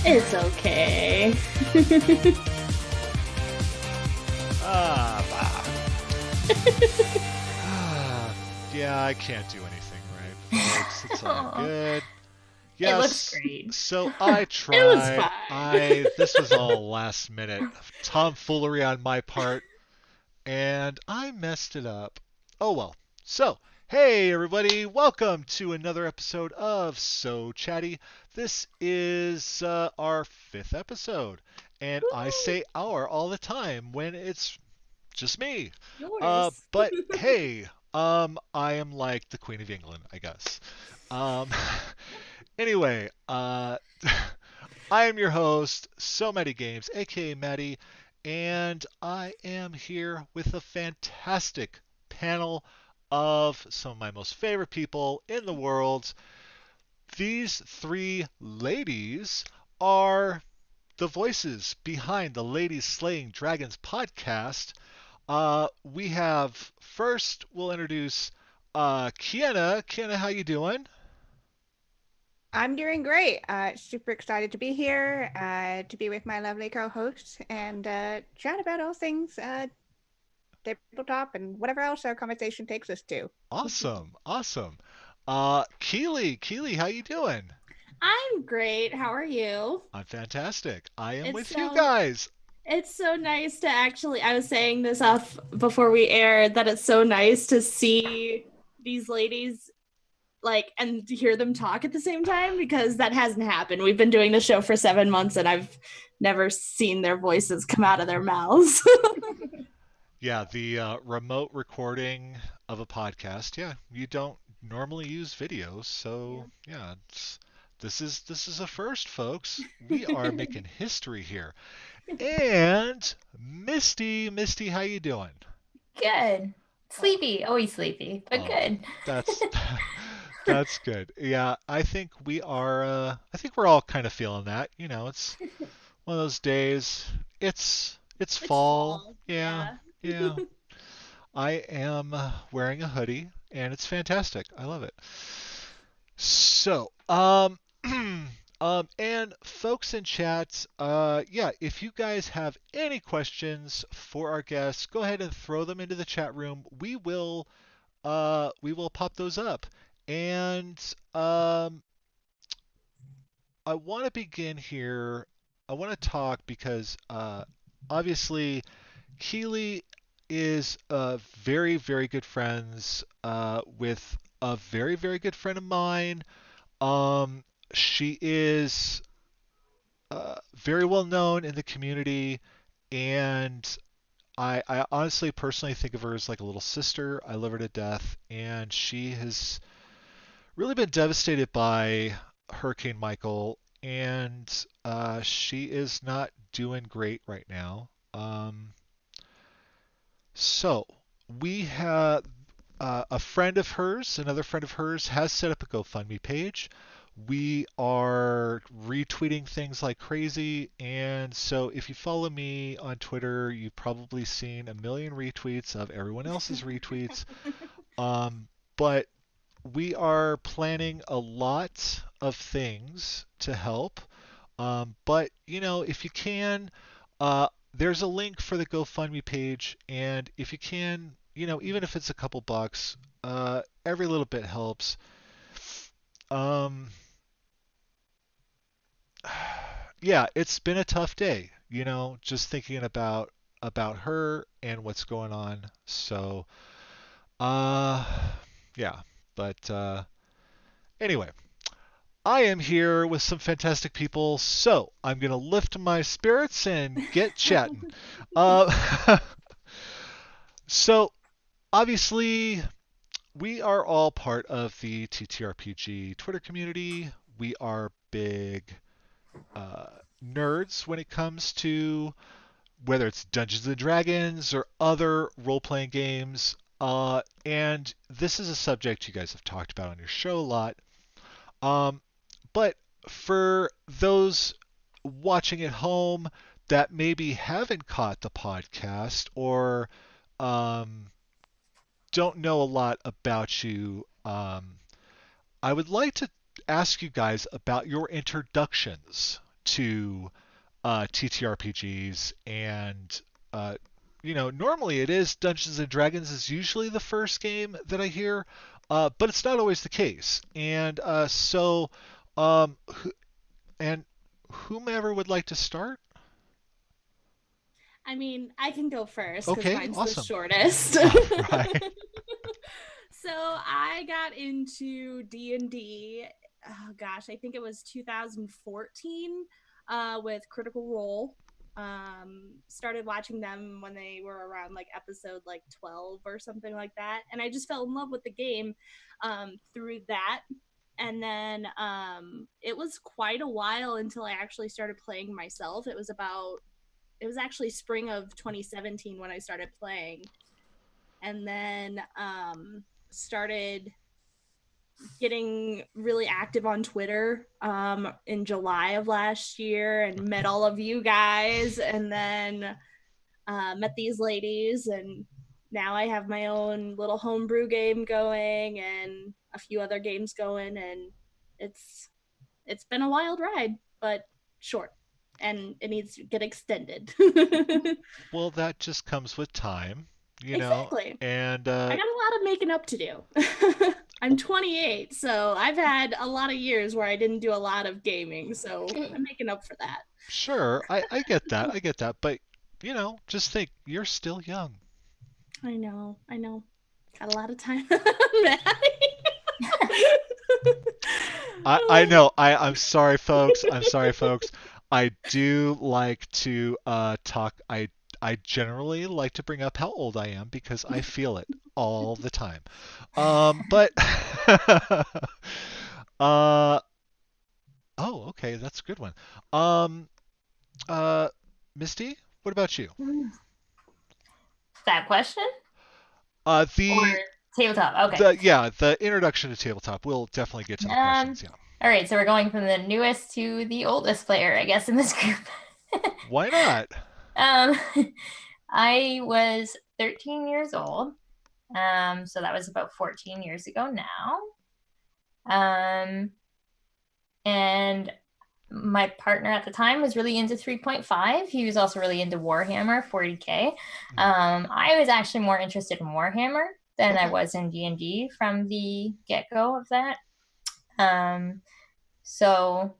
It's okay. Yeah, I can't do anything right, folks. It's all Aw, good. it looks Yes, great. so I It was tried. fine. This was all last minute tomfoolery on my part, and I messed it up. Oh well. So, hey everybody, welcome to another episode of So Chatty. This is our fifth episode, and I Woo! say our all the time when it's just me. Yours. But hey, I am like the Queen of England, I guess. Um, anyway, I am your host, So Many Games, aka Matty, and I am here with a fantastic panel of some of my most favorite people in the world. These three ladies are the voices behind the Ladies Slaying Dragons podcast. We have first, we'll introduce Kiana. Kiana, how you doing? I'm doing great. Super excited to be here, to be with my lovely co-host, and chat about all things tabletop and whatever else our conversation takes us to. Awesome, awesome. Keely, how you doing? I'm great. How are you? I'm fantastic. I am It's with you so guys. it's so nice to actually I was saying this off before we aired that it's so nice to see these ladies like and to hear them talk at the same time because that hasn't happened. We've been doing the show for 7 months and I've never seen their voices come out of their mouths. Yeah, the remote recording of a podcast. Yeah, you don't normally use videos, so yeah, this is a first, folks. We are making history here. And Misty, how you doing? Good. Sleepy, always sleepy, but Oh, good. that's that's good. Yeah, I think we are. I think we're all kind of feeling that. It's one of those days. It's It's fall. fall. Yeah, Yeah. yeah. I am wearing a hoodie, and it's fantastic. I love it. So, and folks in chat, yeah, if you guys have any questions for our guests, go ahead and throw them into the chat room. We will pop those up. And I want to begin here. I want to talk because obviously Keely is very, very good friends with a very, very good friend of mine. She is very well known in the community, and I honestly, personally think of her as like a little sister. I love her to death, and she has really been devastated by Hurricane Michael, and she is not doing great right now. So we have a friend of hers, another friend of hers, has set up a GoFundMe page. We are retweeting things like crazy, and so if you follow me on Twitter, you've probably seen a million retweets of everyone else's retweets. But we are planning a lot of things to help. But if you can, there's a link for the GoFundMe page, and if you can, even if it's a couple bucks, every little bit helps. Um, yeah, it's been a tough day, just thinking about her and what's going on. So, uh, yeah, but anyway. I am here with some fantastic people, so I'm going to lift my spirits and get chatting. Uh, so, obviously, we are all part of the TTRPG Twitter community. We are big uh, nerds when it comes to whether it's Dungeons and Dragons or other role playing games. And this is a subject you guys have talked about on your show a lot. Um, but for those watching at home that maybe haven't caught the podcast or um, don't know a lot about you, um, I would like to ask you guys about your introductions to TTRPGs, and normally it is Dungeons and Dragons is usually the first game that I hear, but it's not always the case. And um, who, and whomever would like to start? I mean, I can go first because Okay, mine's the awesome. shortest. All right. So I got into D&D, oh gosh, I think it was 2014 with Critical Role. Started watching them when they were around like episode like 12 or something like that. And I just fell in love with the game through that. And then it was quite a while until I actually started playing myself. It was actually spring of 2017 when I started playing. And then started getting really active on Twitter in July of last year and met all of you guys, and then met these ladies, and now I have my own little homebrew game going and a few other games going, and it's been a wild ride, but short, and it needs to get extended. Well, that just comes with time, Exactly. and I got a lot of making up to do. I'm 28, so I've had a lot of years where I didn't do a lot of gaming, so I'm making up for that. sure, I get that, but just think, you're still young. I know. Got a lot of time, Matty. I know. I'm sorry, folks. I'm sorry, folks. I do like to talk. I generally like to bring up how old I am because I feel it all the time. But uh oh, okay, that's a good one. Um uh Misty, what about you? That question? Uh Or the tabletop? Okay. the introduction to tabletop. We'll definitely get to the questions, yeah. All right, so we're going from the newest to the oldest player, I guess, in this group. Why not? um, I was 13 years old. So that was about 14 years ago now. And my partner at the time was really into 3.5. He was also really into Warhammer 40K. I was actually more interested in Warhammer than I was in D&D from the get-go of that. So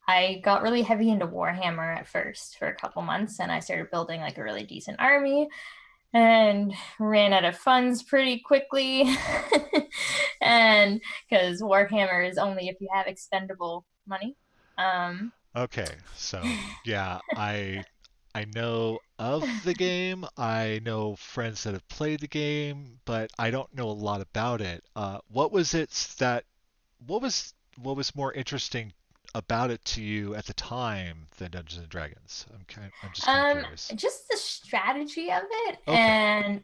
I got really heavy into Warhammer at first for a couple months, and I started building like a really decent army and ran out of funds pretty quickly. And because Warhammer is only if you have expendable money. Okay, so yeah, I know of the game. I know friends that have played the game, but I don't know a lot about it. What was it that what was more interesting about it to you at the time than Dungeons and Dragons? I'm just kind of curious. Just the strategy of it, Okay.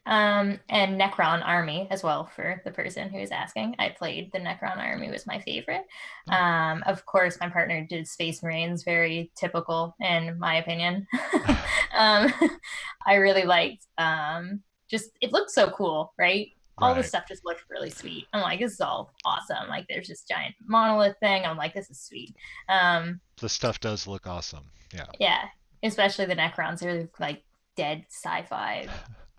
and Necron Army as well for the person who is asking. I played the Necron Army, was my favorite. Of course, my partner did Space Marines, very typical in my opinion. I really liked just it looked so cool, right? All the Right. stuff just looked really sweet. I'm like, this is all awesome. Like, there's this giant monolith thing. I'm like, this is sweet. The stuff does look awesome. Yeah. Yeah, especially the Necrons are like dead sci-fi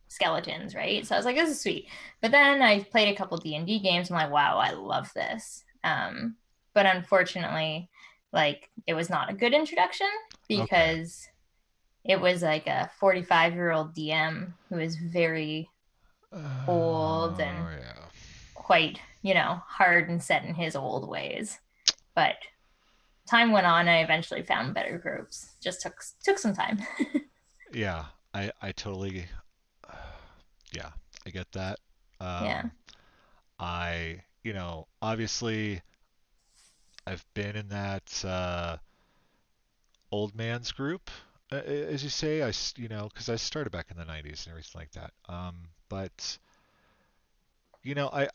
skeletons, right? So I was like, this is sweet. But then I played a couple D&D games. I'm like, wow, I love this. But unfortunately, like it was not a good introduction Okay. because it was like a 45-year-old DM who was very old and Yeah. quite, hard and set in his old ways. But time went on, I eventually found better groups. Just took some time. Yeah. I totally yeah, I get that. Yeah. Obviously I've been in that old man's group, as you say. Because I started back in the '90s and everything like that. But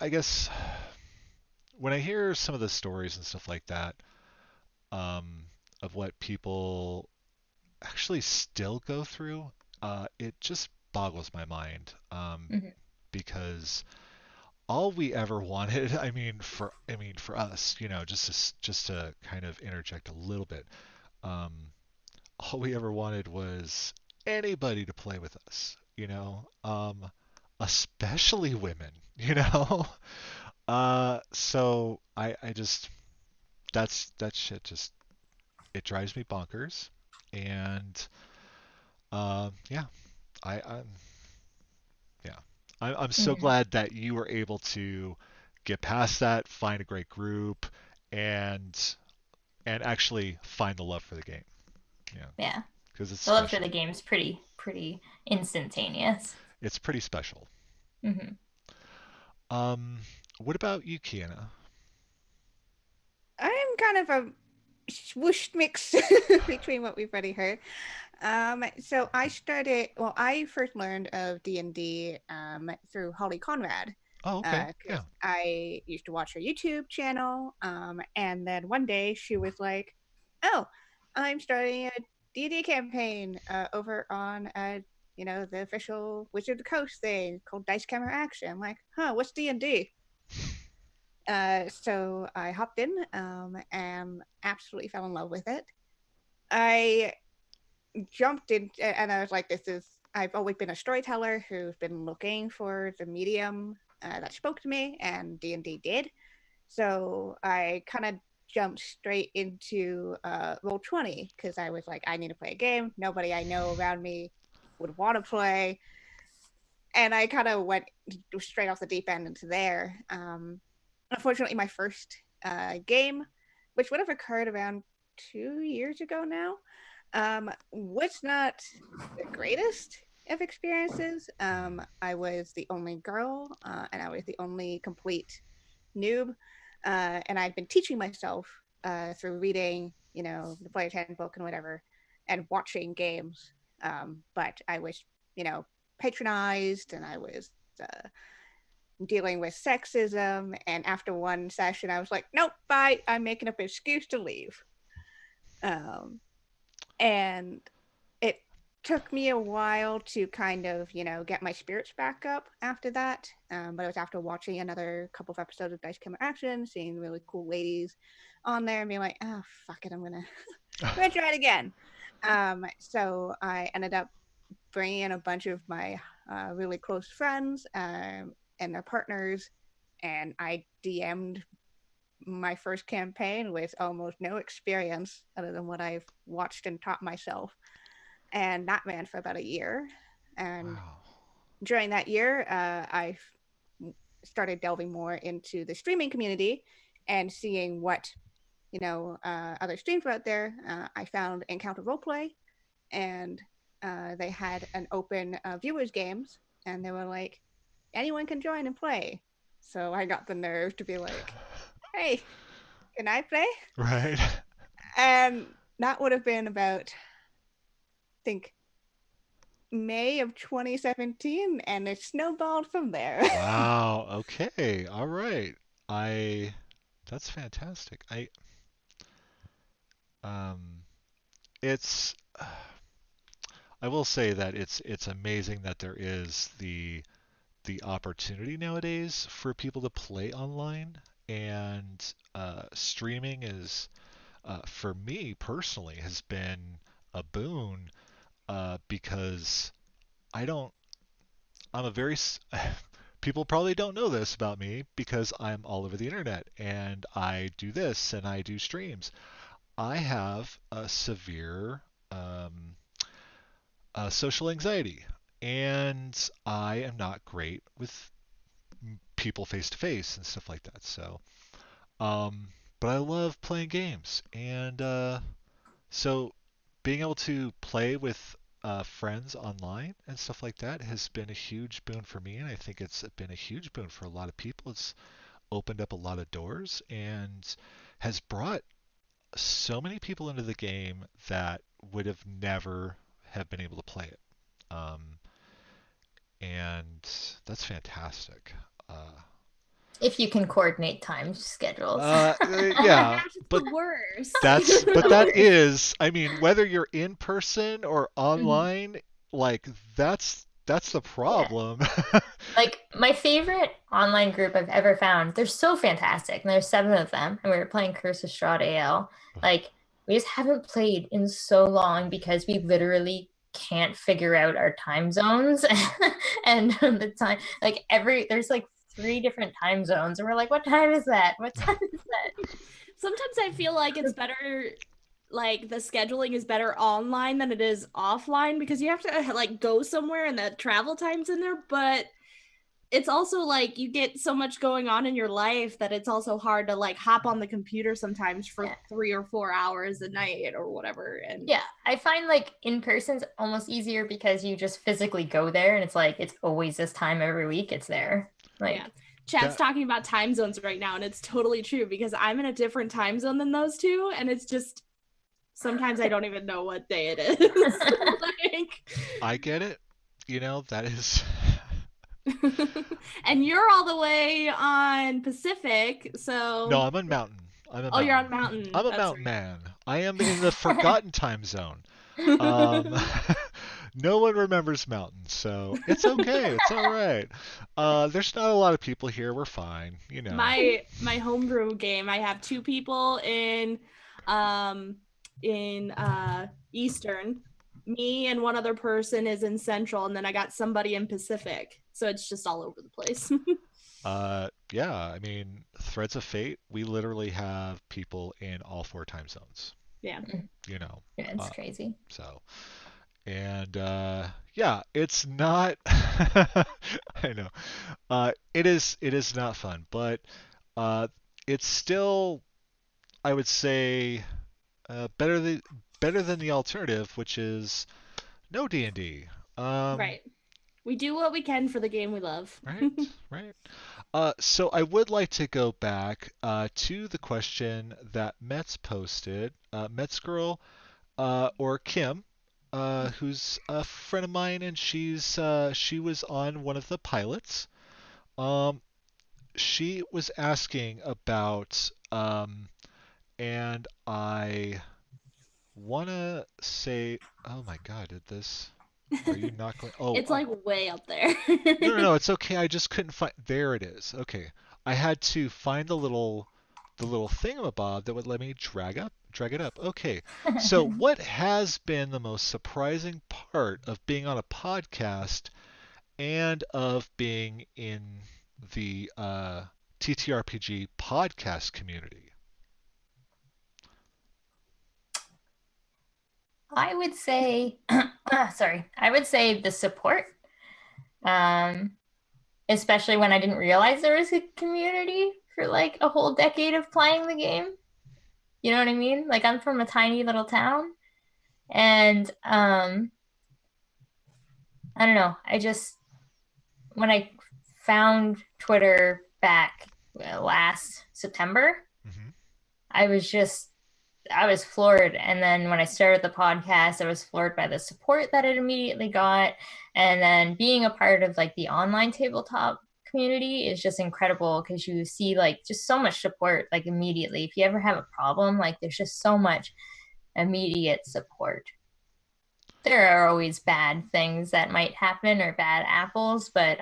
I guess when I hear some of the stories and stuff like that, um, of what people actually still go through, it just boggles my mind. Mm-hmm. Because all we ever wanted, I mean for us, just to kind of interject a little bit, um, all we ever wanted was anybody to play with us, especially women, you know. So I just that shit just it drives me bonkers, and yeah, I'm yeah, I'm so Mhm. glad that you were able to get past that, find a great group, and actually find the love for the game. Yeah, Yeah. because it's The love for the special. game's pretty instantaneous. It's pretty special. Hmm. Um, what about you, Kiana? I'm kind of a swoosh mix between what we've already heard. So I first learned of D&D through Holly Conrad, Oh, okay. because Yeah. I used to watch her YouTube channel, and then one day she was like, "Oh, I'm starting a D&D campaign over on the official Wizard of the Coast thing called Dice Camera Action." I'm like, "Huh, what's D&D?" So I hopped in and absolutely fell in love with it. I jumped in and I was like, I've always been a storyteller who's been looking for the medium that spoke to me, and D&D did. So I kind of jumped straight into Roll20 because I was like, I need to play a game. Nobody I know around me would want to play. And I kind of went straight off the deep end into there. Unfortunately, my first game, which would have occurred around 2 years ago now, was not the greatest of experiences. I was the only girl, and I was the only complete noob, and I'd been teaching myself through reading, the player's handbook and whatever, and watching games. But I was, patronized, and I was dealing with sexism. And after one session, I was like, nope, bye. I'm making up an excuse to leave. Um, and it took me a while to kind of, get my spirits back up after that. But it was after watching another couple of episodes of Dice Camera Action, seeing really cool ladies on there, and being like, oh, fuck it, I'm gonna try it again. So I ended up bringing in a bunch of my really close friends and their partners, and I DM'd my first campaign with almost no experience other than what I've watched and taught myself. And that ran for about a year. And Wow. during that year, I started delving more into the streaming community and seeing what other streams were out there. I found Encounter Roleplay, and they had an open viewers games, and they were like, anyone can join and play. So I got the nerve to be like, hey, can I play? Right. And that would have been about, I think, May of 2017, and it snowballed from there. Wow. Okay. All right. I That's fantastic. Um it's I will say that it's amazing that there is the opportunity nowadays for people to play online, and streaming is for me personally has been a boon, because I don't I'm a very people probably don't know this about me because I'm all over the internet and I do this and I do streams. I have a severe um, social anxiety, and I am not great with people face to face and stuff like that. So, um, but I love playing games, and so being able to play with friends online and stuff like that has been a huge boon for me, and I think it's been a huge boon for a lot of people. It's opened up a lot of doors and has brought so many people into the game that would have never have been able to play it. Um, and that's fantastic. Uh, If you can coordinate time schedules. Oh my yeah, gosh, it's but the worst. that is, I mean, whether you're in person or Mhm. online, like That's the Yeah. problem. Like my favorite online group I've ever found, they're so fantastic. And there's seven of them, and we were playing Curse of Strahd AL. Like we just haven't played in so long because we literally can't figure out our time zones and the time. Like there's like three different time zones, and we're like, what time is that? What time is that? Sometimes I feel like it's better, like the scheduling is better online than it is offline because you have to like go somewhere and the travel time's in there, but it's also like you get so much going on in your life that it's also hard to like hop on the computer sometimes for Yeah. 3 or 4 hours a night or whatever. And Yeah, I find like in person's almost easier because you just physically go there and it's like it's always this time every week it's there. yeah, Like chat's That talking about time zones right now, and it's totally true because I'm in a different time zone than those two, and it's just sometimes I don't even know what day it is. Like, I get it. That is. and you're all the way on Pacific, No, so I'm on mountain. I'm a oh, you're mountain. on Mountain. I'm a That's mountain man. I am in the forgotten time zone. Um, right. no one remembers mountain, so it's okay. It's all right. There's not a lot of people here. We're fine. My homebrew game, I have two people um Eastern. Me and one other person is in Central, and then I got somebody in Pacific. So it's just all over the place. Yeah. I mean, Threads of Fate. We literally have people in all four time zones. Yeah. You know. Yeah, it's Uh, crazy. so. And yeah, it's not. I know. It is not fun, but uh, it's still, I would say, better than the alternative, which is no D&D. Right. We do what we can for the game we love. Right, right. So I would like to go back to the question that Mets posted. Mets girl, or Kim, who's a friend of mine, and she was on one of the pilots. Um, she was asking about, and I wanna say, oh my God, did this? Are you not going? Oh, It's like way up there. no, no, no, it's okay. I just couldn't find. There it is. Okay, I had to find the little thingamabob that would let me drag it up. Okay, so what has been the most surprising part of being on a podcast and of being in the TTRPG podcast community? I would say sorry, I would say the support. Um, Especially when I didn't realize there was a community for like a whole decade of playing the game. You know what I mean? Like I'm from a tiny little town and I don't know. I just when I found Twitter back last September, Hmm. I was just I was floored. And then when I started the podcast, I was floored by the support that it immediately got. And then being a part of like the online tabletop community is just incredible because you see like just so much support like immediately. If you ever have a problem, like there's just so much immediate support. There are always bad things that might happen or bad apples, but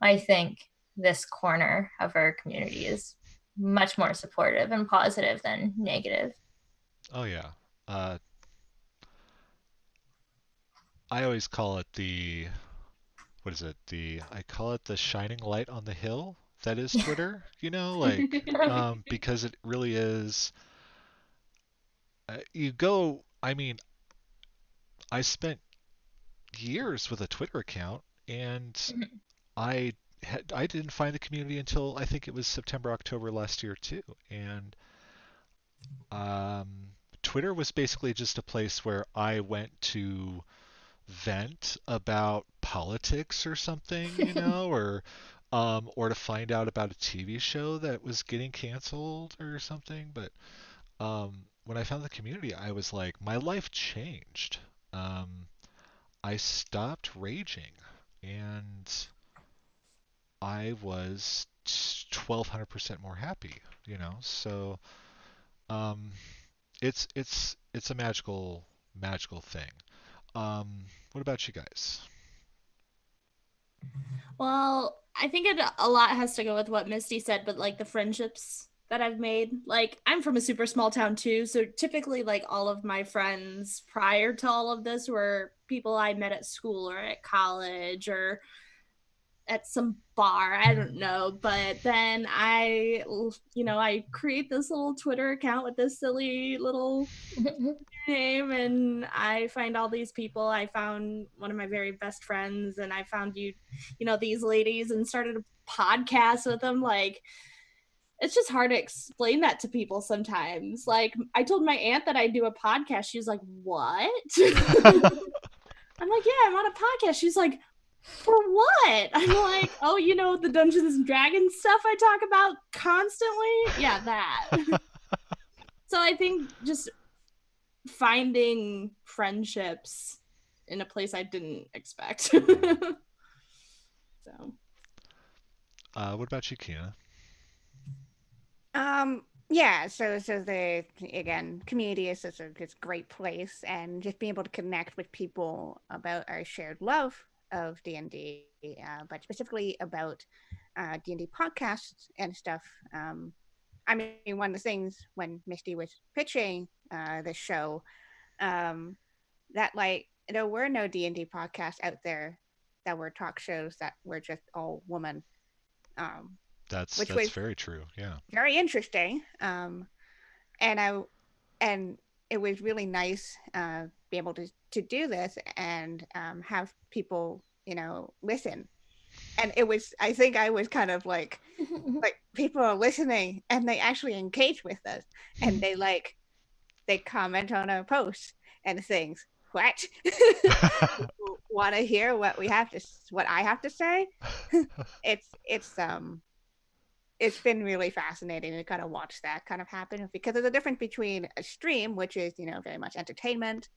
I think this corner of our community is much more supportive and positive than negative. Oh yeah. Uh, I always call it the what is it? I call it the shining light on the hill that is Twitter. Like because it really is. You go. I mean, I spent years with a Twitter account, and I didn't find the community until I think it was September, October last year too. And um, Twitter was basically just a place where I went to vent about politics or something, or to find out about a TV show that was getting canceled or something. But when I found the community, I was like, my life changed. Um, I stopped raging, and I was 1,200% more happy, So um, it's a magical thing. What about you guys? Well, I think a lot has to go with what Misty said, but like the friendships that I've made. Like I'm from a super small town too, so typically like all of my friends prior to all of this were people I met at school or at college or at some bar. I don't know. But then I create this little Twitter account with this silly little name and I find all these people. I found one of my very best friends and I found these ladies and started a podcast with them. Like, it's just hard to explain that to people sometimes. Like, I told my aunt that I do a podcast. She was like, "What?" I'm like, "Yeah, I'm on a podcast." She's like, "For what?" I'm like, "Oh, the Dungeons and Dragons stuff I talk about constantly." Yeah, that. So I think just finding friendships in a place I didn't expect. So What about you, Kina? Yeah, so the again, community is such a great place, and just being able to connect with people about our shared love of D&D, but specifically about D&D podcasts and stuff. I mean, one of the things when Misty was pitching the show, that like there were no D&D podcasts out there that were talk shows that were just all women, um, That's which was very true. Yeah. very interesting. And I and it was really nice be able to do this and have people listen. And it was, I think I was kind of like people are listening and they actually engage with us and they comment on our posts and things. What? Want to hear what I have to say? It's been really fascinating to kind of watch that kind of happen because there's a difference between a stream, which is very much entertainment,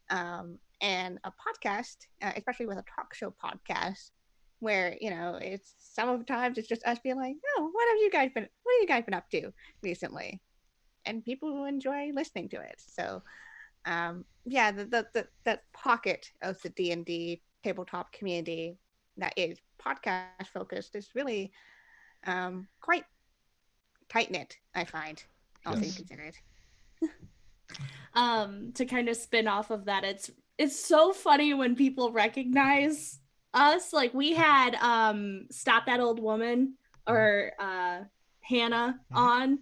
and a podcast, especially with a talk show podcast, where it's sometimes it's just us being like, "Oh, what have you guys been up to recently?" And people will enjoy listening to it. So, yeah, that pocket of the D&D tabletop community that is podcast focused is really quite tight knit, I find, all things Yes. considered. to kind of spin off of that, it's so funny when people recognize us. Like we had Stop That Old Woman or Hannah on.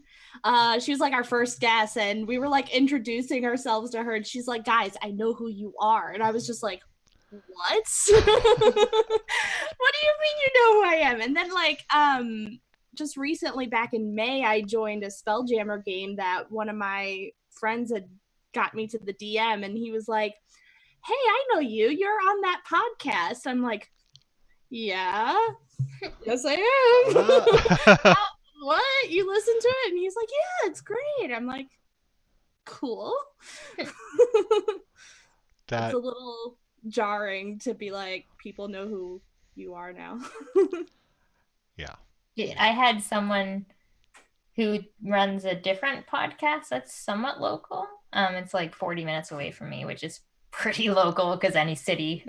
She was like our first guest and we were like introducing ourselves to her and she's like, "Guys, I know who you are." And I was just like, "What?" What do you mean you know who I am? And then like just recently back in May I joined a Spelljammer game that one of my friends had got me to the DM and he was like, "Hey, I know you. You're on that podcast." I'm like, "Yeah, yes, I am." What? You listen to it? And he's like, "Yeah, it's great." I'm like, "Cool." That's That a little jarring to be like, people know who you are now. yeah. I had someone who runs a different podcast that's somewhat local. It's like 40 minutes away from me, which is pretty local because any city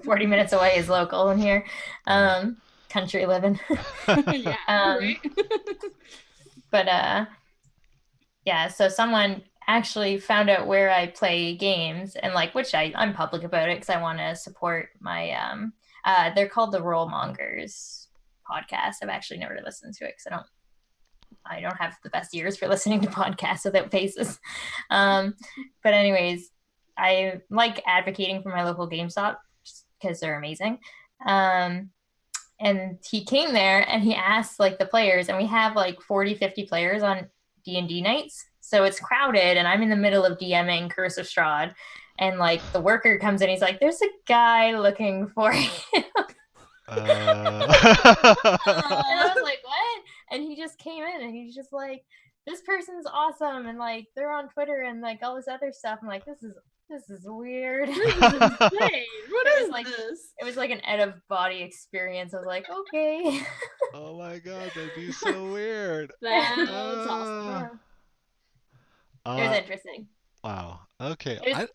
40 minutes away is local in here. Country living. Yeah, right. But yeah, so someone actually found out where I play games and like, which I'm public about it because I want to support my they're called the Roll Mongers podcast. I've actually never listened to it because I don't have the best ears for listening to podcasts without faces. But anyways, I like advocating for my local GameStop because they're amazing. And he came there and he asked like the players, and we have like 40, 50 players on D&D nights. So it's crowded and I'm in the middle of DMing Curse of Strahd. And like the worker comes in, he's like, "There's a guy looking for you." And I was like, "What?" And he just came in and he's just like, "This person's awesome." And like, they're on Twitter and like all this other stuff. I'm like, this is weird. This is insane. What is like this? It was like an out of body experience. I was like, okay. Oh my god, that'd be so weird. That's awesome. It was interesting. Wow. Okay. It was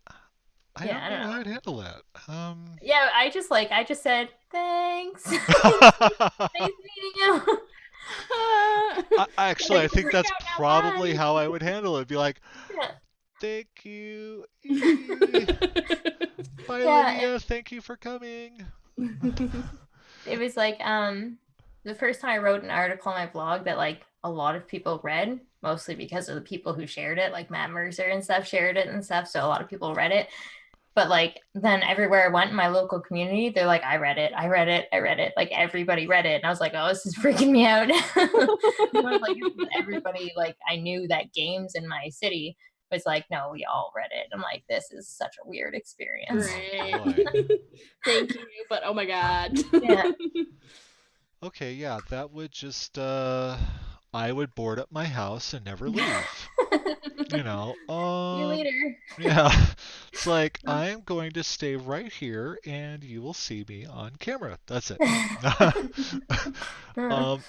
I Yeah, don't I know don't how know. I'd handle that. Yeah, I just said thanks. Nice meeting you. Actually, I Like, think freak that's out now, probably bye. how I would handle it. Be like, Yeah. thank you. Bye, Yeah, Lydia. Thank you for coming. it was the first time I wrote an article on my blog that a lot of people read, mostly because of the people who shared it, like Matt Mercer and stuff shared it and stuff. So a lot of people read it. But then everywhere I went in my local community, they're like, I read it, I read it, I read it. Like everybody read it. And I was like, oh, this is freaking me out. Everybody, I knew that games in my city was like, no, we all read it. I'm like, this is such a weird experience. Oh, Great. boy. Thank you, but oh my god. Yeah. Okay, yeah, that would just I would board up my house and never leave. You know, See you later. yeah. It's like I'm going to stay right here and you will see me on camera. That's it.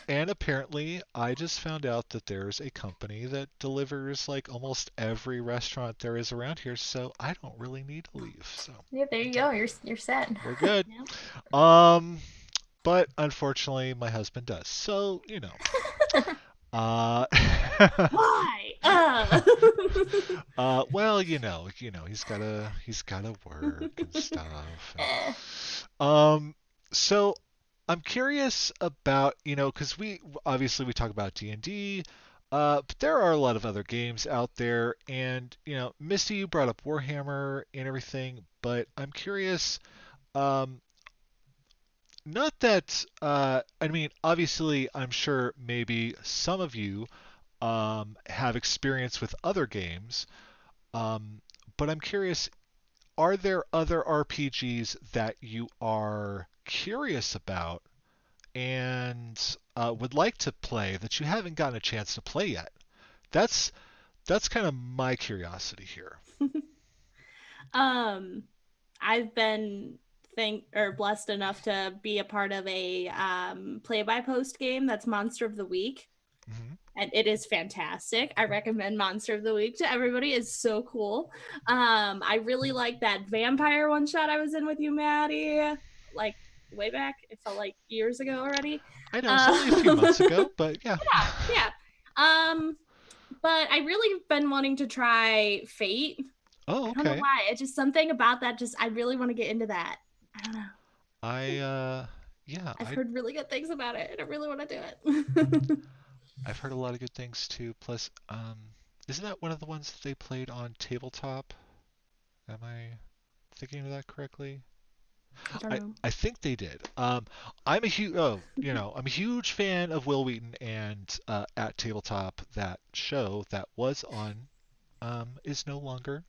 And apparently I just found out that there's a company that delivers like almost every restaurant there is around here, so I don't really need to leave. So Yeah, there you go. You're set. we're good. Yep. But unfortunately my husband does. So, Uh, Why? well, he's gotta work and stuff. Eh. So I'm curious about, because we talk about D&D, but there are a lot of other games out there, and Misty, you brought up Warhammer and everything, but I'm curious, um, not that, I mean, obviously, I'm sure maybe some of you have experience with other games, um, but I'm curious, are there other RPGs that you are curious about and would like to play that you haven't gotten a chance to play yet? That's that's kind of my curiosity here. um, I've been blessed enough to be a part of a play by post game that's Monster of the Week. Hmm. And it is fantastic. I recommend Monster of the Week to everybody. It's so cool. I really like that vampire one shot I was in with you, Matty. Like way back. It felt like years ago already. I know it's only a few months Yeah, ago, but yeah. yeah. But I really have been wanting to try Fate. Oh, I don't know okay. why. It's just something about that. Just I really want to get into that. I don't know. I yeah, I've I heard really good things about it, and I really want to do it. I've heard a lot of good things too. Plus, isn't that one of the ones that they played on tabletop? Am I thinking of that correctly? I don't I know. I think they did. I'm a huge fan of Will Wheaton, and at tabletop, that show that was on is no longer.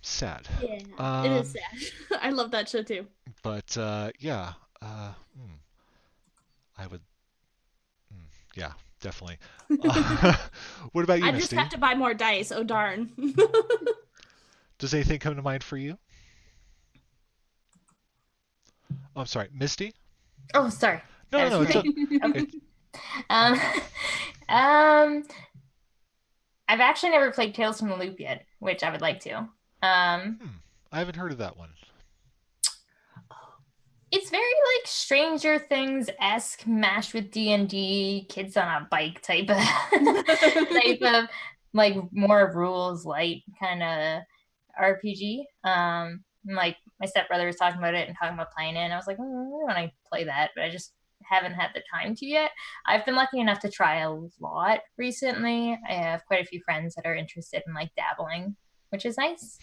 Sad. Yeah, it is Um, sad. I love that show too. but yeah, I would. Mm, yeah, definitely. What about you, I just have Misty? to buy more dice. Oh darn. Does anything come to mind for you? Oh, I'm sorry, Misty? Oh, sorry. No, I no, was no. It's a, writing. Okay. it, Um, um, I've actually never played Tales from the Loop yet, which I would like to. Um, I haven't heard of that one. it's very Stranger Things esque, mashed with D&D, kids on a bike type of type of more rules light kind of RPG. My stepbrother was talking about it and talking about playing it, and I was like, I really want to play that, but I just haven't had the time to yet. I've been lucky enough to try a lot recently. I have quite a few friends that are interested in dabbling, which is nice.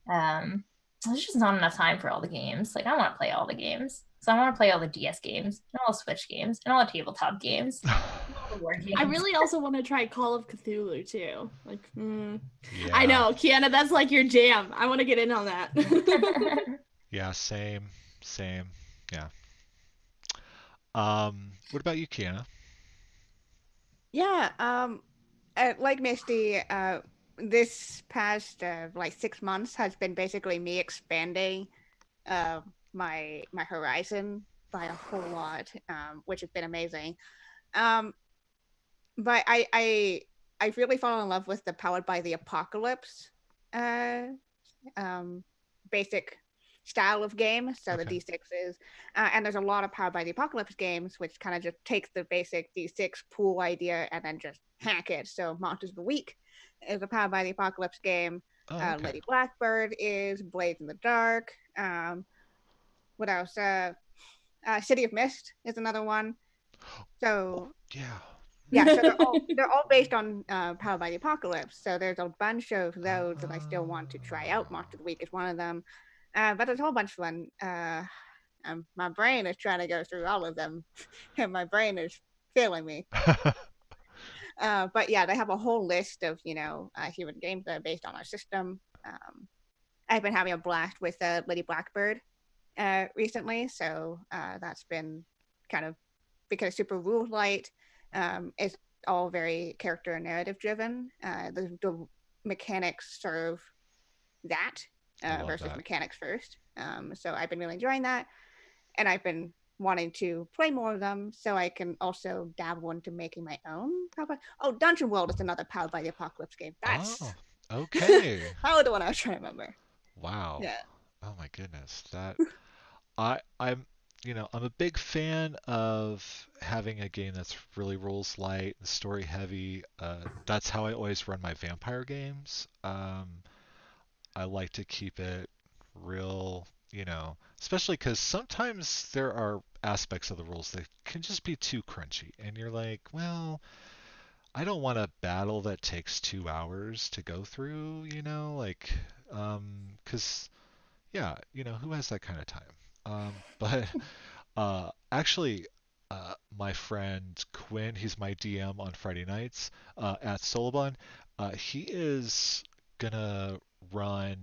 There's just not enough time for all the games. I want to play all the games. So I want to play all the DS games, and all the Switch games, and all the tabletop games, and all the board games. I really also want to try Call of Cthulhu too. Yeah. I know, Kiana, that's your jam. I want to get in on that. Yeah, same. Yeah. What about you, Kiana? Yeah, like Misty, this past 6 months has been basically me expanding my horizon by a whole lot, which has been amazing. Um, but I really fall in love with the Powered by the Apocalypse basic style of game. So the Okay. D6s, and there's a lot of Powered by the Apocalypse games, which kind of just takes the basic D6 pool idea and then just hack it. So Monsters of the Week is a Powered by the Apocalypse game. Oh, okay. Lady Blackbird is Blades in the Dark. What else? City of Mist is another one. Oh, So yeah. yeah, so they're all based on Powered by the Apocalypse. So there's a bunch of those that I still want to try out. Monster of the Week is one of them, but there's a whole bunch of them. My brain is trying to go through all of them, and my brain is failing me. But yeah, they have a whole list of human games that are based on our system. I've been having a blast with Lady Blackbird recently, so that's been kind of because super rules light. It's all very character and narrative driven. The mechanics serve that I love versus that. mechanics first. So I've been really enjoying that, and I've been wanting to play more of them so I can also dabble into making my own. Oh, Dungeon World is another Powered by the Apocalypse game. Oh, That's okay. that was the one I was trying to remember. Wow. Yeah. Oh my goodness. I'm I'm a big fan of having a game that's really rules light and story heavy. That's how I always run my vampire games. I like to keep it real, especially because sometimes there are aspects of the rules that can just be too crunchy, and you're like, well, I don't want a battle that takes 2 hours to go through, because yeah, who has that kind of time? But actually, my friend Quinn, he's my DM on Friday nights at Solobon. He is gonna run,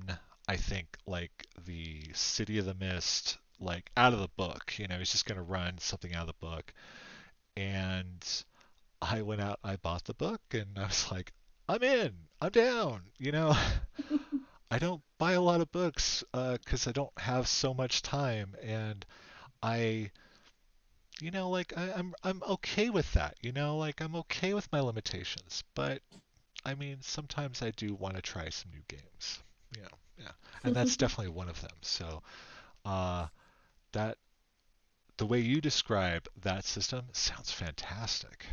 I think, like the City of the Mist, like out of the book. He's just gonna run something out of the book. And I went out, I bought the book, and I was like, I'm in, I'm down. I don't buy a lot of books because I don't have so much time, and I like I'm okay with that, like I'm okay with my limitations, but I mean sometimes I do want to try some new games. Yeah, yeah. And that's definitely one of them. So uh that the way you describe that system sounds fantastic.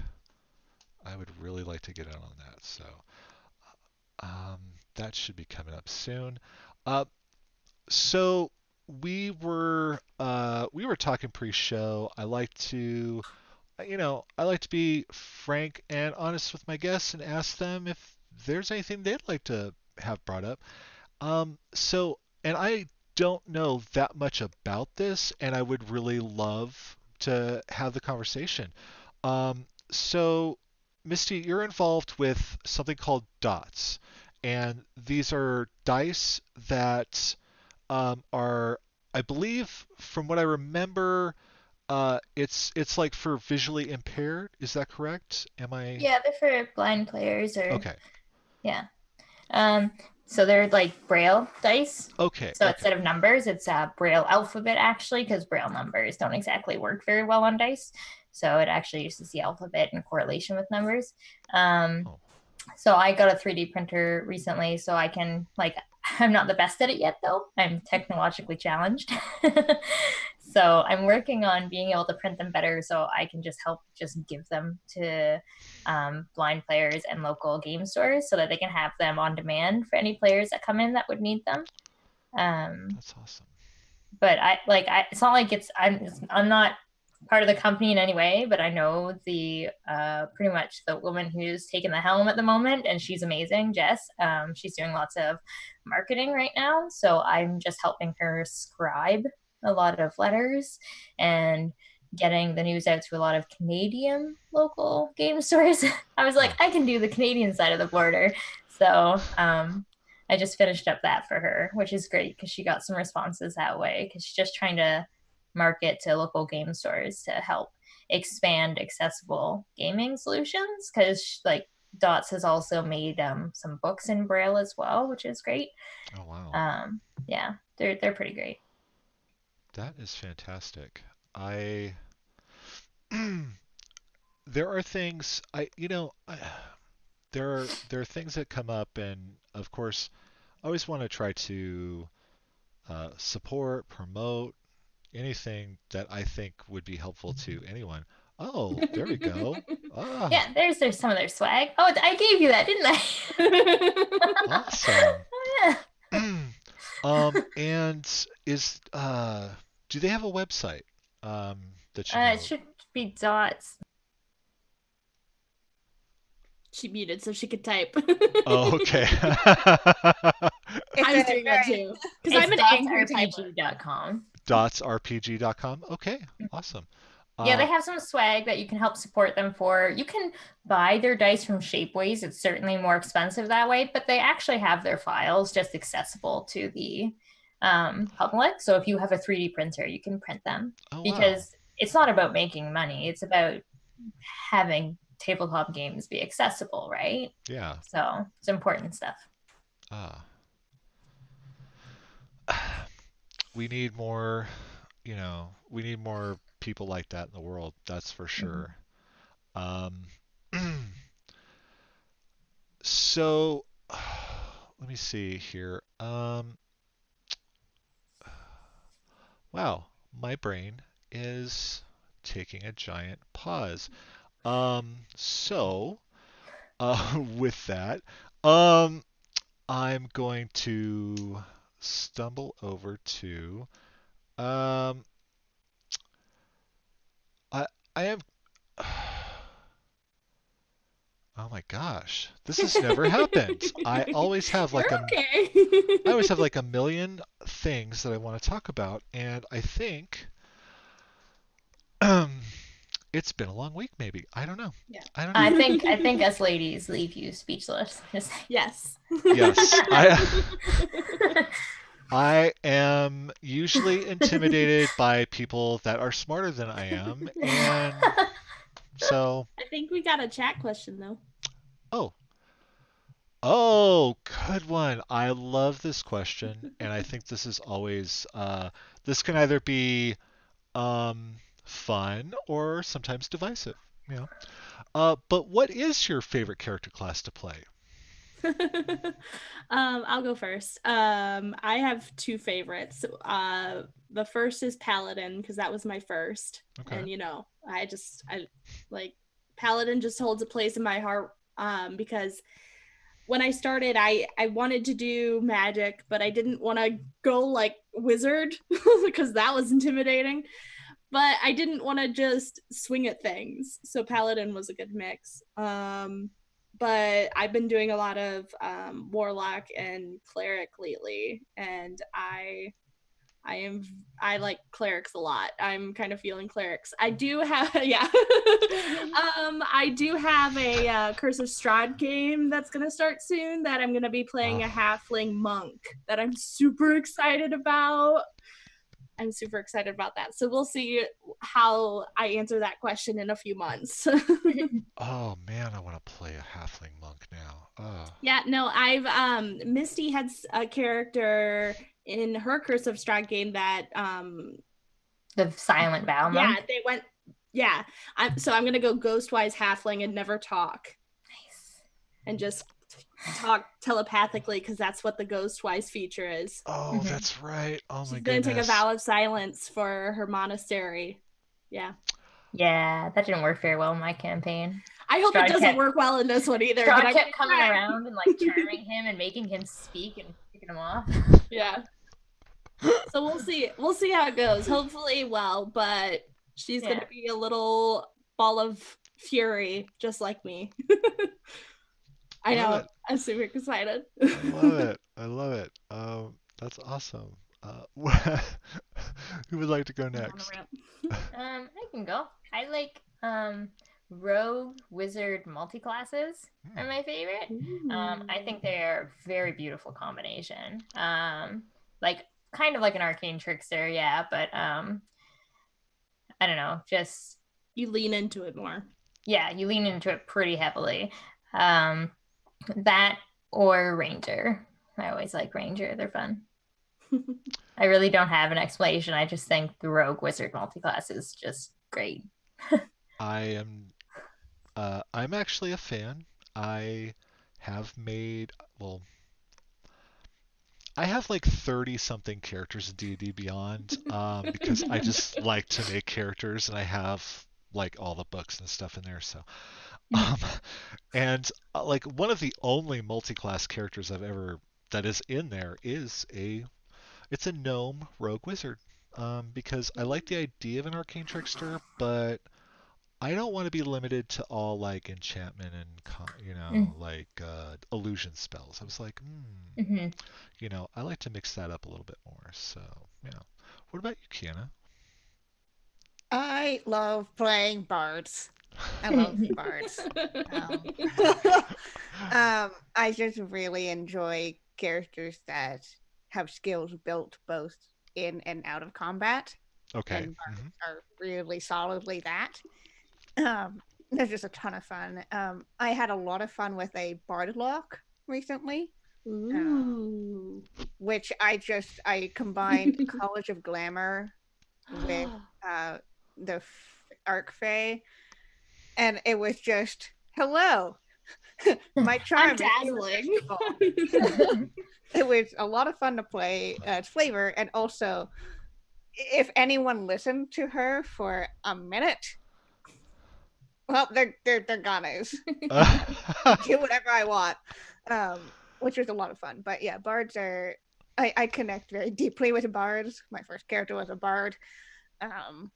I would really like to get in on that. So um that should be coming up soon. Uh so we were talking pre-show. I like to be frank and honest with my guests and ask them if there's anything they'd like to have brought up. And I don't know that much about this, and I would really love to have the conversation. So, Misty, you're involved with something called dots, and these are dice that are, I believe, from what I remember, it's like for visually impaired. Is that correct? Am I Yeah, they're for blind players or okay? yeah. Um, so they're like Braille dice. Okay, So okay. instead of numbers, it's a Braille alphabet actually, because Braille numbers don't exactly work very well on dice. So it actually uses the alphabet in correlation with numbers. Oh, So I got a 3D printer recently, so I can like I'm not the best at it yet though. I'm technologically challenged. So I'm working on being able to print them better so I can just help just give them to blind players and local game stores so that they can have them on demand for any players that come in that would need them. Um, that's awesome. but it's not like I'm not part of the company in any way, but I know the pretty much the woman who's taken the helm at the moment, and she's amazing, Jess. She's doing lots of marketing right now, so I'm just helping her scribe a lot of letters and getting the news out to a lot of Canadian local game stores. I was like, Oh, I can do the Canadian side of the border, so I just finished up that for her, which is great because she got some responses that way because she's just trying to market to local game stores to help expand accessible gaming solutions because like Dots has also made some books in Braille as well, which is great. oh wow. Yeah, they're pretty great. That is fantastic. I there are things there are things that come up, and of course, always want to try to support, promote anything that I think would be helpful to anyone. Oh, there we go. Yeah, Ah, there's some of their swag. Oh, I gave you that, didn't I? awesome. Oh, And is do they have a website that you yeah. It know? should be dots. She muted so she could type. Oh, okay. It's I was a doing that very too because It's I'm an angry typer. dotsrpg.com. dotsrpg.com. Okay, awesome. Yeah, they Uh, have some swag that you can help support them for. You can buy their dice from Shapeways. It's certainly more expensive that way, but they actually have their files just accessible to the public. So if you have a 3D printer, you can print them oh wow. because it's not about making money. It's about having tabletop games be accessible, right? Yeah. So it's important stuff. Ah. We need more, we need more people like that in the world. That's for Mhm. sure. Um, so let me see here. Wow, my brain is taking a giant pause. So with that, um, I'm going to stumble over to um, I I am. Oh my gosh, this has never happened. You're okay. I always have like a million things that I want to talk about, and I think it's been a long week. Maybe I don't know. Yeah. I don't I know. think I think us ladies leave you speechless. Just Yes. Yes, I am usually intimidated by people that are smarter than I am, and so I think we got a chat question though. oh, oh, good one. I love this question, and I think this is always this can either be fun or sometimes divisive. You know. But what is your favorite character class to play? I'll go first. I have two favorites. The first is Paladin because that was my first, Okay. and I like Paladin just holds a place in my heart. Because when I started, I wanted to do magic, but I didn't want to go like wizard because that was intimidating. But I didn't want to just swing at things, so Paladin was a good mix. But I've been doing a lot of warlock and cleric lately, and I like clerics a lot. I'm kind of feeling clerics. I do have yeah. I do have a Curse of Strahd game that's gonna start soon that I'm gonna be playing a Oh, halfling monk that I'm super excited about. I'm super excited about that. So we'll see how I answer that question in a few months. oh man, I want to play a halfling monk now. Oh. Yeah, no, I've Misty had a character in her Curse of Strahd game that The silent vow yeah, monk. they went yeah. I'm gonna go Ghostwise Halfling and never talk Nice. and just talk telepathically because that's what the Ghostwise feature is. Oh, Mhm. that's right. Oh my She's gonna take a goodness. vow of silence for her monastery. Yeah. Yeah, that didn't work very well in my campaign. I hope it Strahd doesn't kept work well in this one either, but Strahd I'm kept coming trying. around and like charming him and making him speak and kicking him off. Yeah. So we'll see. We'll see how it goes. Hopefully well, but she's Yeah. gonna be a little ball of fury, just like me. I Love know. it. I'm super excited. I love it. I love it. That's awesome. Who would like to go I'm on the next? ramp. I can go. I like rogue wizard multi-classes are my favorite. I think they're a very beautiful combination. Like kind of like an arcane trickster, yeah, but I don't know, just You lean into it more. yeah, you lean into it pretty heavily. Um, that or ranger. I always like ranger. They're fun. I really don't have an explanation. I just think the rogue wizard multi-class is just great. I am I'm actually a fan. I have made well I have like 30 something characters in D&D Beyond, because I just like to make characters, and I have like all the books and stuff in there. So, um, and like one of the only multi-class characters I've ever that is in there is it's a gnome rogue wizard. Because I like the idea of an arcane trickster, but I don't want to be limited to all like enchantment and like illusion spells. I was like, Mm-hmm. I like to mix that up a little bit more. So, what about you, Kiana? I love playing bards. I love bards. Um, I just really enjoy characters that have skills built both in and out of combat, Okay. and bards are really solidly that. They're just a ton of fun. I had a lot of fun with a bard lock recently, Ooh. which I combined College of Glamour with the Arc Fae, and it was just hello. My charm I'm is dazzling. irresistible. It was a lot of fun to play flavor, and also if anyone listened to her for a minute, well, they're goners. Do whatever I want, which was a lot of fun. But yeah, bards are. I connect very deeply with bards. My first character was a bard, and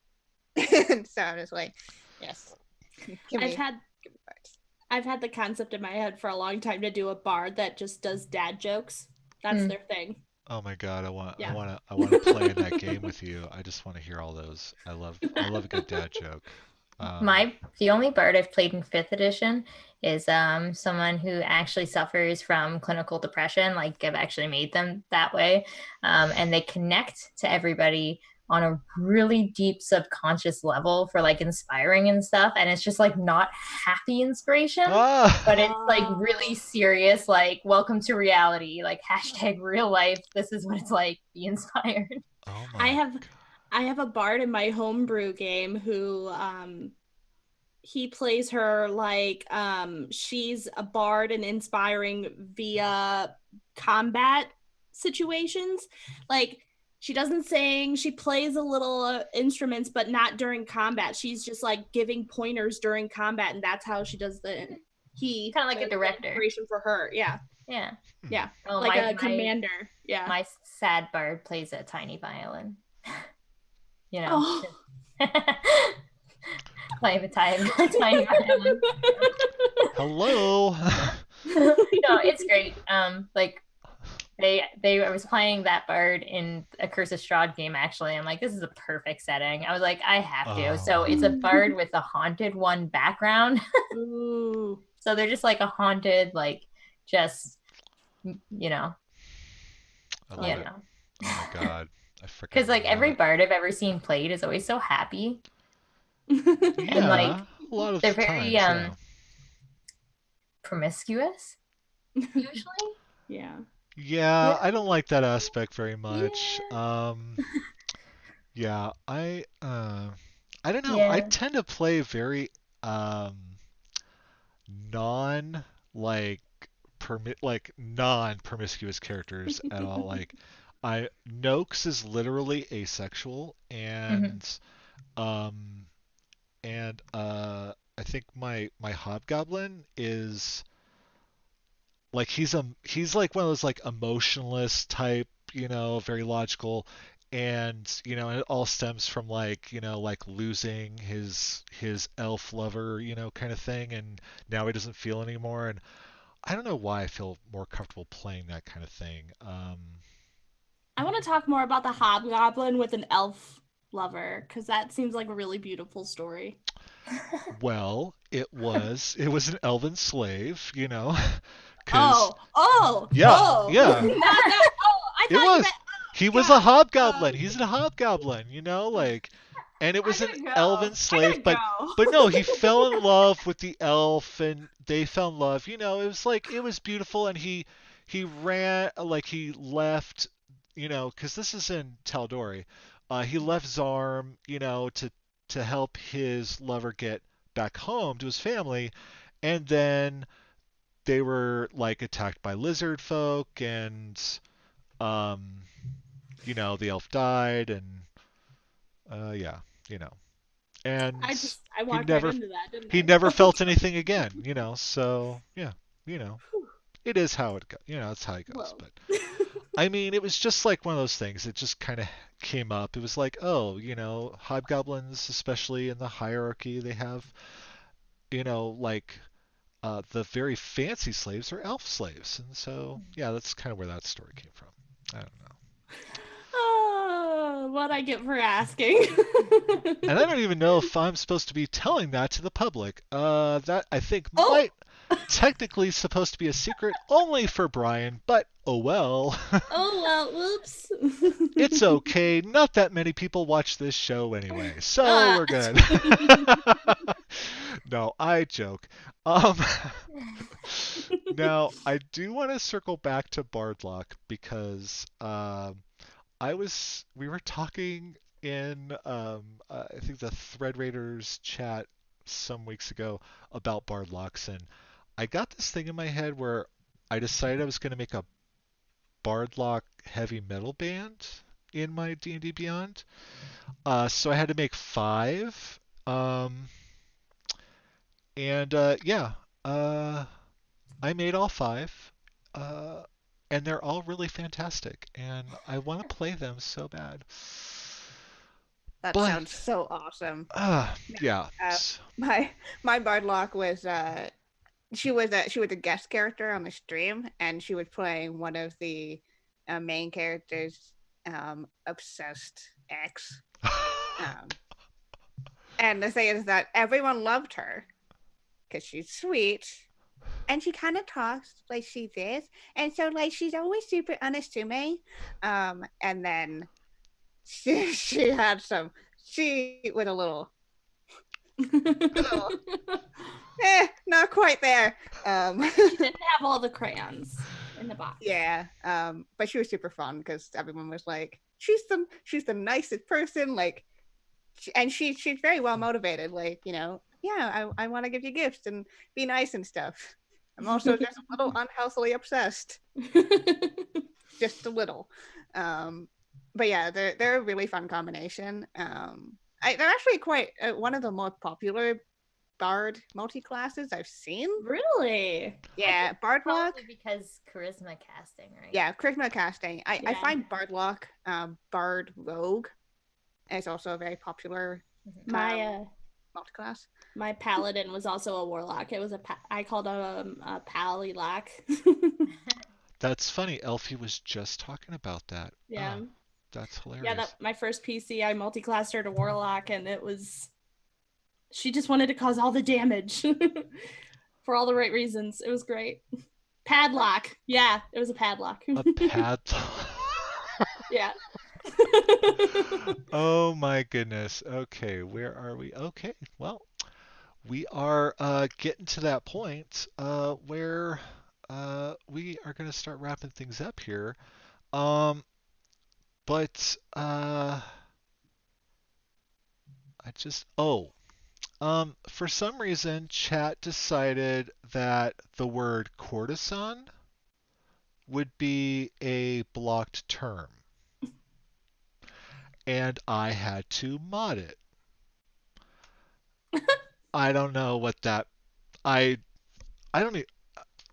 so I'm just like, yes, give me bards. I've had the concept in my head for a long time to do a bard that just does dad jokes. That's their thing. Oh my God, I want Yeah. I want to play in that game with you. I just want to hear all those. I love a good dad joke. The only bard I've played in 5th edition is someone who actually suffers from clinical depression. Like, I've actually made them that way, and they connect to everybody on a really deep subconscious level for like inspiring and stuff. And it's just like not happy inspiration, but it's like really serious, like welcome to reality, like #real life. This is what it's like. Be inspired. Oh my I have a bard in my homebrew game who he plays her like she's a bard and inspiring via combat situations. Like, she doesn't sing, she plays a little instruments, but not during combat. She's just like giving pointers during combat, and that's how she does kind of like a director. Inspiration for her. Yeah. Well, like a commander. Yeah. My sad bard plays a tiny violin. Playing the tiny violin. Hello. It's great. Like I was playing that bard in a Curse of Strahd game, actually. I'm like, this is a perfect setting. I was like, I have to. So it's a bard with a haunted one background. Ooh. So they're just like a haunted, like, just, I love it. Oh my God. Because like every bard I've ever seen played is always so happy. Yeah, and like a lot of they're times, very promiscuous usually. Yeah, I don't like that aspect very much. Yeah, I don't know. I tend to play very non like non-promiscuous characters at all. Like, Noakes is literally asexual, and I think my hobgoblin is like he's like one of those like emotionless type, very logical, and and it all stems from like like losing his elf lover, kind of thing, and now he doesn't feel anymore, and I don't know why I feel more comfortable playing that kind of thing. I want to talk more about the hobgoblin with an elf lover, because that seems like a really beautiful story. Well, it was an elven slave, Yeah. It was. He was a hobgoblin. He's a hobgoblin, like, and it was an elven slave, but no, he fell in love with the elf, and they fell in love. It was like, it was beautiful, and he ran, like, he left, because this is in Tal'Dorei. He left Zarm, to help his lover get back home to his family, and then they were like attacked by lizard folk, and Um, the elf died, and yeah, you know, and I he walked right never into that, didn't he I? never felt anything again. So yeah, you know, it is how it goes. It's how it goes. Well. But I mean, it was just like one of those things. It just kind of came up. It was like, oh, hobgoblins, especially in the hierarchy, they have, like the very fancy slaves are elf slaves, and so yeah, that's kind of where that story came from. I don't know. Oh, what I get for asking. And I don't even know if I'm supposed to be telling that to the public. That I think Oh. might technically supposed to be a secret only for Brian, but oh well. Oh well, whoops. It's okay. Not that many people watch this show anyway, so we're good. No, I joke. Um, Now, I do want to circle back to Bardlock because we were talking in I think the Thread Raiders chat some weeks ago about Bardlocks, and I got this thing in my head where I decided I was going to make a Bardlock heavy metal band in my D&D Beyond. So I had to make 5. And yeah, uh, I made all 5. Uh, and they're all really fantastic, and I want to play them so bad. That But sounds so awesome. yeah. My Bardlock was she was a guest character on the stream, and she was playing one of the main characters' obsessed ex. And the thing is that everyone loved her because she's sweet, and she kind of talks like she did, and so like she's always super unassuming. And then she had some. She was a little not quite there. She didn't have all the crayons in the box. Yeah, but she was super fun because everyone was like, she's the nicest person, like, and she's very well motivated, like, yeah, I want to give you gifts and be nice and stuff. I'm also just a little unhealthily obsessed, just a little. But yeah, they're a really fun combination. They're actually quite one of the more popular bard multi-classes I've seen. Really? Yeah, Bardlock. Probably because charisma casting, right? Yeah, charisma casting. I find Bardlock, Bard Rogue, is also a very popular multi-class. My paladin was also a warlock. It was I called him a palilock. That's funny. Elfie was just talking about that. Yeah. Oh, that's hilarious. Yeah, my first PC, I multi-classed her to warlock, and she just wanted to cause all the damage for all the right reasons. It was great. Padlock. Yeah, it was a padlock. A padlock. Yeah. Oh my goodness. Okay, where are we? Okay, well, we are getting to that point where we are going to start wrapping things up here. But for some reason, chat decided that the word courtesan would be a blocked term. And I had to mod it. I don't know what that. I don't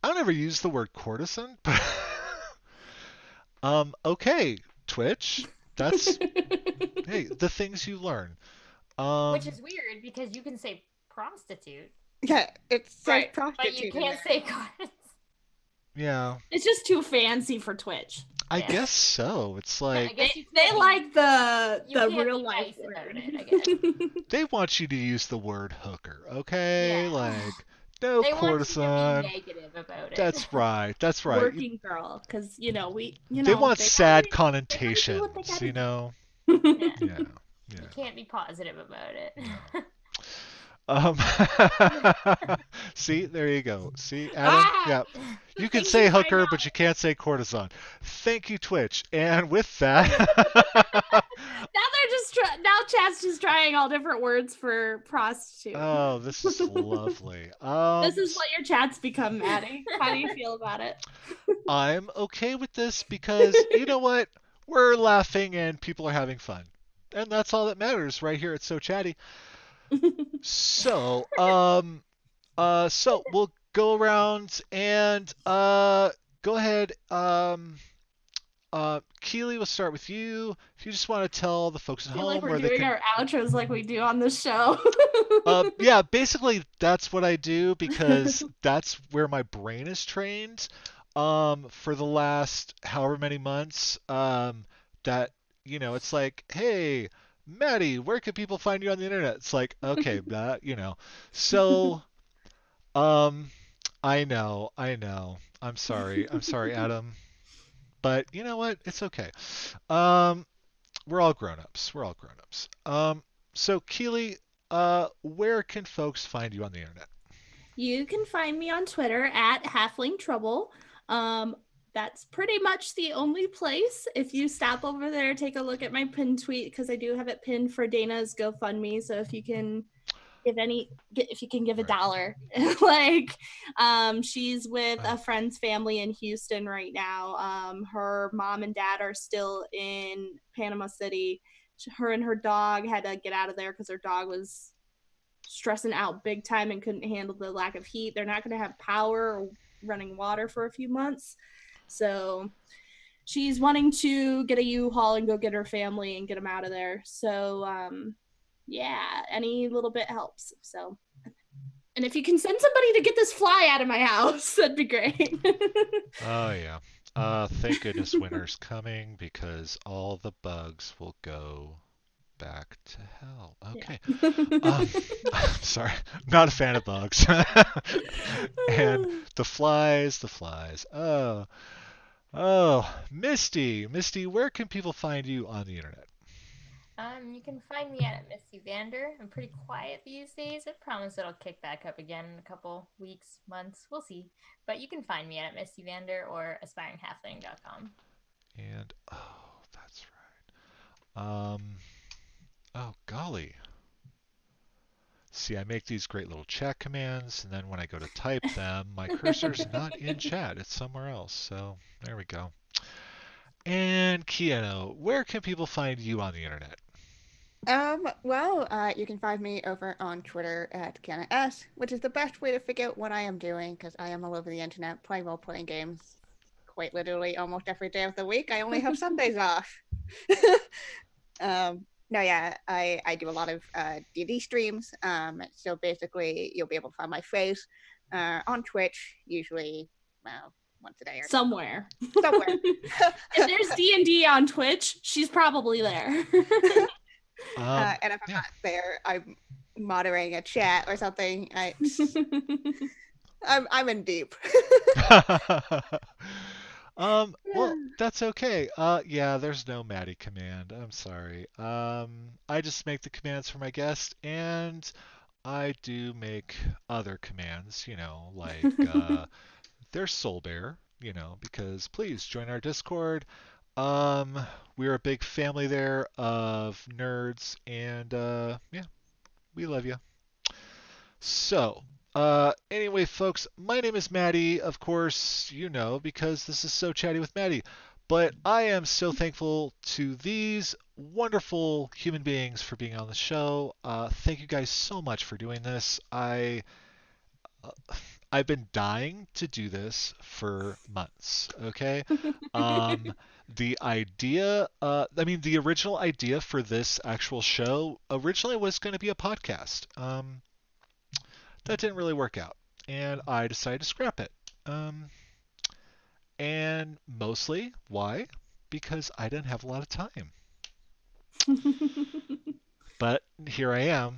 ever use the word courtesan, but okay, Twitch. That's hey, the things you learn. Which is weird because you can say prostitute. Yeah, it's right, prostitute, but you can't say courtesan. Yeah. It's just too fancy for Twitch. I guess so. It's like they like the real life nice word. it, I guess. They want you to use the word hooker, okay? Yeah. Like no they courtesan. Want you to be negative about it. That's right. That's right. Working girl, because they want sad connotations, you know. Yeah. You can't be positive about it. See, there you go. See, Adam? Yeah. You can say hooker, but you can't say courtesan. Thank you, Twitch. And with that... Now now chat's just trying all different words for prostitute. Oh, this is lovely. This is what your chat's become, Matty. How do you feel about it? I'm okay with this because you know what? We're laughing and people are having fun. And that's all that matters right here at So Chatty. So, so we'll go around and go ahead. Keely, we'll start with you. If you just want to tell the folks at I feel home like we're where they doing can. our outros like we do on the show. Yeah, basically that's what I do because that's where my brain is trained. For the last however many months, that it's like, hey, Matty, where can people find you on the internet? It's like, okay, So, um, I know. I'm sorry, Adam. But you know what? It's okay. Um, we're all grown-ups. We're all grown-ups. So Keely, where can folks find you on the internet? You can find me on Twitter at Halfling Trouble. That's pretty much the only place. If you stop over there, take a look at my pinned tweet because I do have it pinned for Dana's GoFundMe. So if you can give $1, like, she's with a friend's family in Houston right now. Her mom and dad are still in Panama City. Her and her dog had to get out of there because her dog was stressing out big time and couldn't handle the lack of heat. They're not going to have power or running water for a few months. So she's wanting to get a U-Haul and go get her family and get them out of there. So, yeah, any little bit helps. So, and if you can send somebody to get this fly out of my house, that'd be great. Oh, yeah. Thank goodness winter's coming because all the bugs will go back to hell. Okay. Yeah. I'm sorry. Not a fan of bugs. And the flies. Oh, Misty, where can people find you on the internet? You can find me at Misty Vander. I'm pretty quiet these days. I promise it'll kick back up again in a couple weeks, months. We'll see. But you can find me at Misty Vander or aspiringhalfling.com. And that's right. Oh golly. See, I make these great little chat commands, and then when I go to type them, my cursor's not in chat. It's somewhere else. So there we go. And Keanu, where can people find you on the internet? Well, you can find me over on Twitter at KennaS, which is the best way to figure out what I am doing because I am all over the internet playing role-playing games quite literally almost every day of the week. I only have Sundays off. No, yeah, I do a lot of D&D streams. So basically, you'll be able to find my face on Twitch, usually, well, once a day or somewhere. If there's D&D on Twitch, she's probably there. And if I'm not there, I'm moderating a chat or something. I'm in deep. Well, that's okay. Yeah, there's no Matty command. I'm sorry. I just make the commands for my guest, and I do make other commands, like there's Soul Bear, because please join our Discord. We're a big family there of nerds, and yeah, we love you. So, anyway, folks, my name is Matty. Of course, because this is So Chatty with Matty. But I am so thankful to these wonderful human beings for being on the show. Thank you guys so much for doing this. I've been dying to do this for months. Okay. The idea, the original idea for this actual show originally was going to be a podcast. That didn't really work out, and I decided to scrap it. And mostly, why? Because I didn't have a lot of time. But here I am.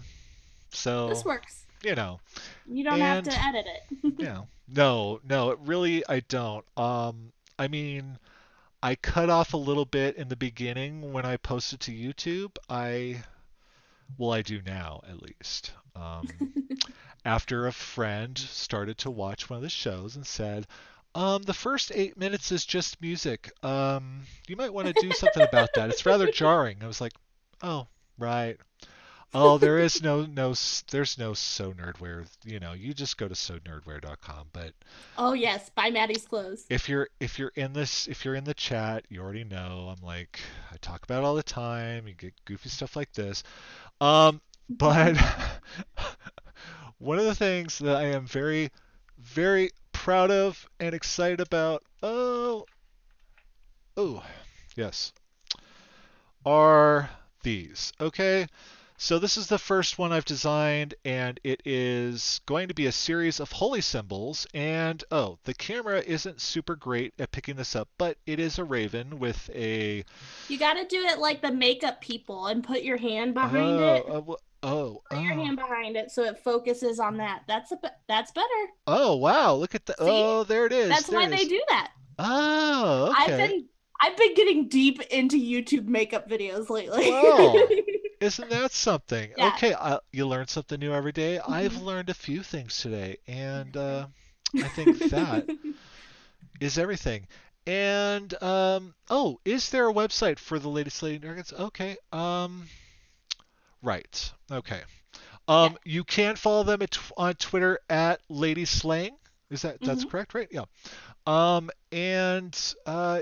So this works. You don't have to edit it. No, I don't. I cut off a little bit in the beginning when I posted to YouTube. I do now at least. After a friend started to watch one of the shows and said, the first 8 minutes is just music. You might want to do something about that. It's rather jarring. I was like, Oh, right. Oh, there's no so nerdware. You just go to sonerdware.com. But Oh yes, buy Maddie's clothes. if you're in the chat, you already know I talk about it all the time. You get goofy stuff like this. But one of the things that I am very, very proud of and excited about, oh, yes, are these. Okay, so this is the first one I've designed, and it is going to be a series of holy symbols. And the camera isn't super great at picking this up, but it is a raven with a. You got to do it like the makeup people and put your hand behind Oh, it. oh, Put your oh. hand behind it so it focuses on that. That's better. Oh, wow! Look at that. See? Oh, there it is. That's There why it they is. do that. Oh, I've okay. been I've been getting deep into YouTube makeup videos lately. Well, isn't that something? Yeah. Okay, you learn something new every day. I've learned a few things today, and I think that is everything. And is there a website for the latest Lady Nuggets? Okay. Right. Okay. Yeah. You can follow them on Twitter at Lady Slang. That's Mhm. correct, right? Yeah. And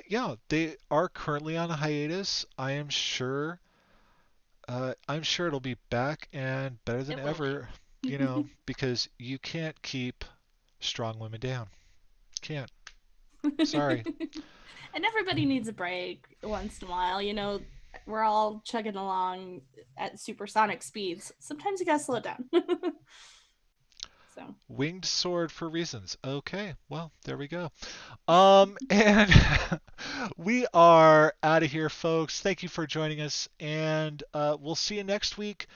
yeah, they are currently on a hiatus. I'm sure it'll be back and better than It will be. ever, because you can't keep strong women down. Can't. Sorry. And everybody needs a break once in a while. We're all chugging along at supersonic speeds. Sometimes you gotta slow it down. So. Winged sword for reasons. Okay, well, there we go. And we are out of here, folks. Thank you for joining us, and we'll see you next week.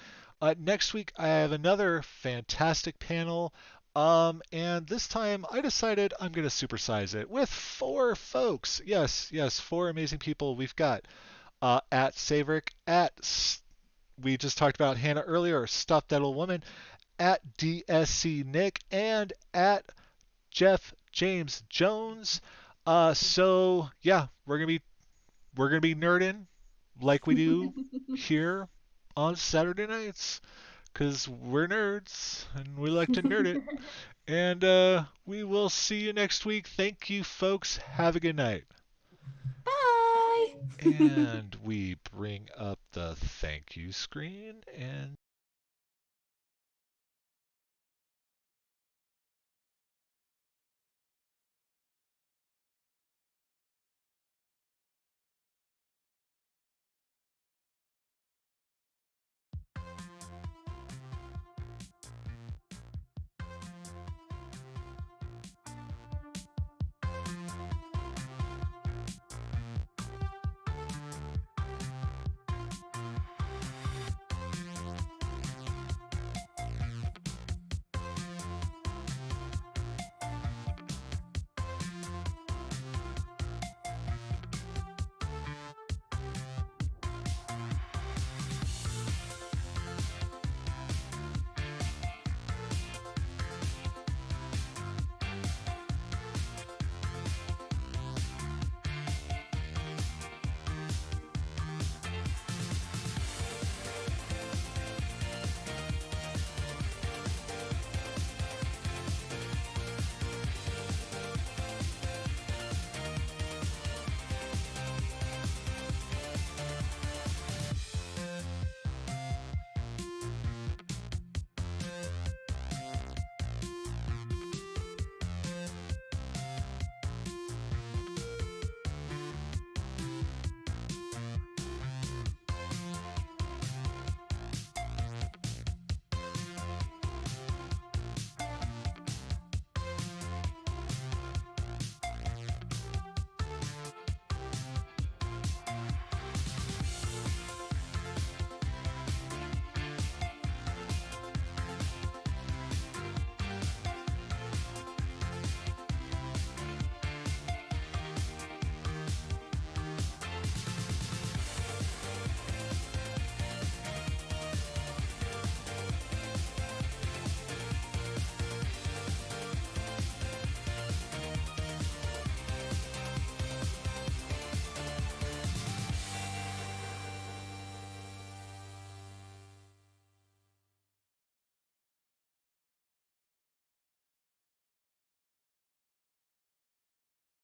Next week, I have another fantastic panel. And this time I decided I'm going to supersize it with 4 folks. Yes, 4 amazing people. We've got at Saverick, we just talked about Hannah earlier, Stop That Old Woman, at DSC Nick, and at Jeff James Jones. So yeah, we're gonna be nerding like we do here on Saturday nights, because we're nerds and we like to nerd it. And we will see you next week. Thank you, folks. Have a good night. Bye. And we bring up the thank you screen and